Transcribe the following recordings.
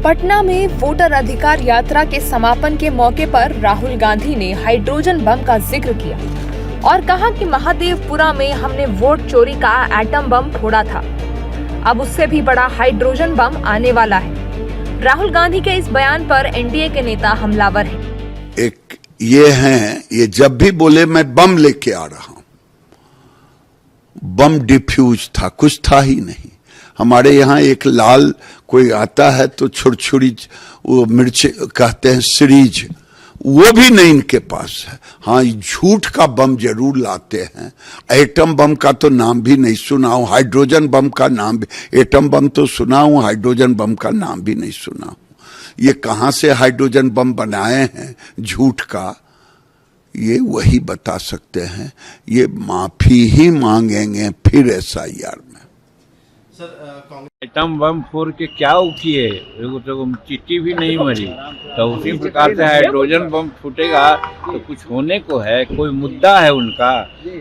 पटना में वोटर अधिकार यात्रा के समापन के मौके पर राहुल गांधी ने हाइड्रोजन बम का जिक्र किया और कहा कि महादेवपुरा में हमने वोट चोरी का एटम बम फोड़ा था, अब उससे भी बड़ा हाइड्रोजन बम आने वाला है। राहुल गांधी के इस बयान पर एनडीए के नेता हमलावर हैं। एक ये जब भी बोले मैं बम लेके आ रहा हूं, बम डिफ्यूज था, कुछ था ही नहीं। हमारे यहाँ एक लाल कोई आता है तो छुरछुरी वो मिर्च कहते हैं सीरीज, वो भी नहीं इनके पास है। हाँ, झूठ का बम जरूर लाते हैं। एटम बम का तो नाम भी नहीं सुना हूं, हाइड्रोजन बम का नाम भी, एटम बम तो सुना हूं, हाइड्रोजन बम का नाम भी नहीं सुना हूं। ये कहां से हाइड्रोजन बम बनाए हैं झूठ का, ये वही बता सकते हैं। ये माफी ही मांगेंगे फिर SIR में। एटम बम फोड़ के क्या किए, तो चिट्ठी भी नहीं मरी, तो उसी प्रकार से हाइड्रोजन बम फूटेगा तो कुछ होने को है, कोई मुद्दा है उनका।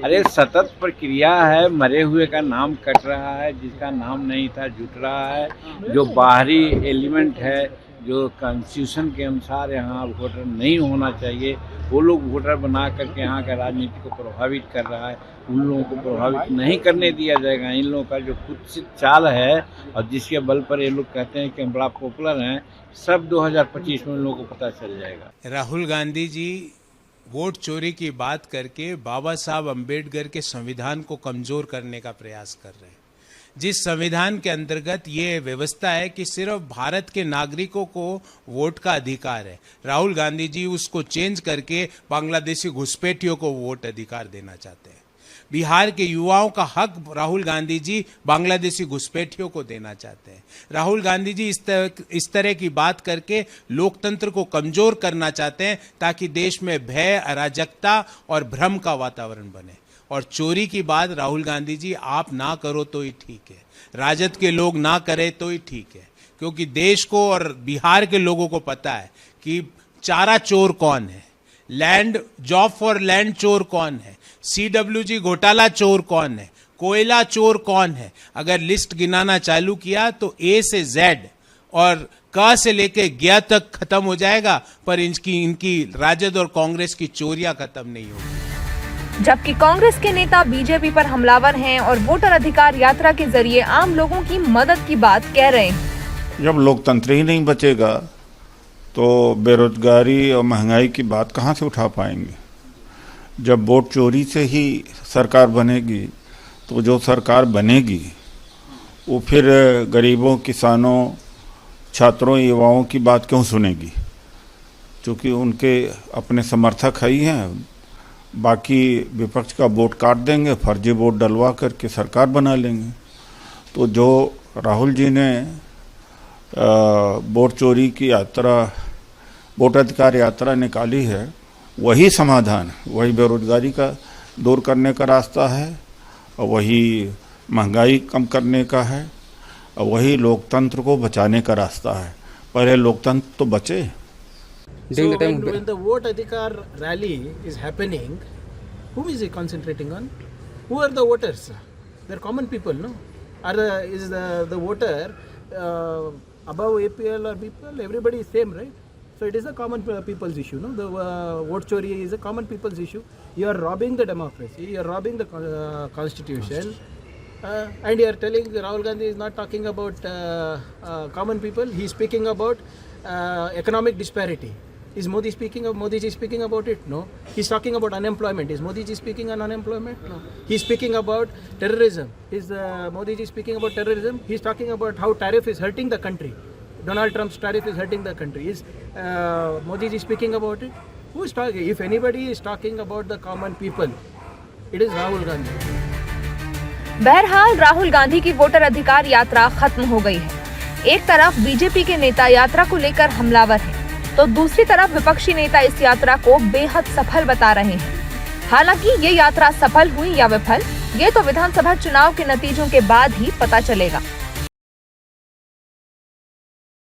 अरे सतत प्रक्रिया है, मरे हुए का नाम कट रहा है, जिसका नाम नहीं था जुट रहा है। जो बाहरी एलिमेंट है, जो कॉन्स्टिट्यूशन के अनुसार यहाँ वोटर नहीं होना चाहिए, वो लोग वोटर बना करके यहाँ का राजनीति को प्रभावित कर रहा है। उन लोगों को प्रभावित नहीं करने दिया जाएगा। इन लोगों का जो कुत्सित चाल है और जिसके बल पर ये लोग कहते हैं कि हम बड़ा पॉपुलर हैं, सब 2025 में उन लोगों को पता चल जाएगा। राहुल गांधी जी वोट चोरी की बात करके बाबा साहब अम्बेडकर के संविधान को कमजोर करने का प्रयास कर रहे हैं। जिस संविधान के अंतर्गत ये व्यवस्था है कि सिर्फ भारत के नागरिकों को वोट का अधिकार है, राहुल गांधी जी उसको चेंज करके बांग्लादेशी घुसपैठियों को वोट अधिकार देना चाहते हैं। बिहार के युवाओं का हक राहुल गांधी जी बांग्लादेशी घुसपैठियों को देना चाहते हैं। राहुल गांधी जी इस तरह की बात करके लोकतंत्र को कमजोर करना चाहते हैं ताकि देश में भय, अराजकता और भ्रम का वातावरण बने। और चोरी की बात राहुल गांधी जी आप ना करो तो ही ठीक है, राजद के लोग ना करें तो ही ठीक है, क्योंकि देश को और बिहार के लोगों को पता है कि चारा चोर कौन है, लैंड जॉब फॉर लैंड चोर कौन है, CWG घोटाला चोर कौन है, कोयला चोर कौन है। अगर लिस्ट गिनाना चालू किया तो A से Z और क से लेके ग तक खत्म हो जाएगा, पर इनकी राजद और कांग्रेस की चोरियां खत्म नहीं होगी। जबकि कांग्रेस के नेता बीजेपी पर हमलावर हैं और वोटर अधिकार यात्रा के जरिए आम लोगों की मदद की बात कह रहे हैं। जब लोकतंत्र ही नहीं बचेगा तो बेरोजगारी और महंगाई की बात कहां से उठा पाएंगे। जब वोट चोरी से ही सरकार बनेगी तो जो सरकार बनेगी वो फिर गरीबों, किसानों, छात्रों, युवाओं की बात क्यों सुनेगी, क्योंकि उनके अपने समर्थक ही हैं। बाकी विपक्ष का वोट काट देंगे, फर्जी वोट डलवा करके सरकार बना लेंगे। तो जो राहुल जी ने वोट चोरी की यात्रा, वोट अधिकार यात्रा निकाली है, वही समाधान, वही बेरोजगारी का दूर करने का रास्ता है, और वही महंगाई कम करने का है, और वही लोकतंत्र को बचाने का रास्ता है। पहले लोकतंत्र तो बचे। So when the vote adhikar rally is happening, whom is he concentrating on? Who are the voters? They're common people, no? Is the voter above APL or BPL? Everybody is same, right? So it is a common people's issue, no? The vote chori is a common people's issue. You are robbing the democracy, you are robbing the constitution, and you are telling Rahul Gandhi is not talking about common people. He is speaking about economic disparity. Is Modi ji speaking about it? No. He's talking about unemployment. Is Modi ji speaking on unemployment? No. He's speaking about terrorism. Is Modi ji speaking about terrorism? He's talking about how tariff is hurting the country. Donald Trump's tariff is hurting the country. Is Modi ji speaking about it? Who is talking? If anybody is talking about the common people, it is Rahul Gandhi. बहरहाल राहुल गांधी की voter अधिकार यात्रा खत्म हो गई है। एक तरफ बीजेपी के नेता यात्रा को लेकर हमलावर हैं, तो दूसरी तरफ विपक्षी नेता इस यात्रा को बेहद सफल बता रहे हैं। हालांकि ये यात्रा सफल हुई या विफल, ये तो विधानसभा चुनाव के नतीजों के बाद ही पता चलेगा।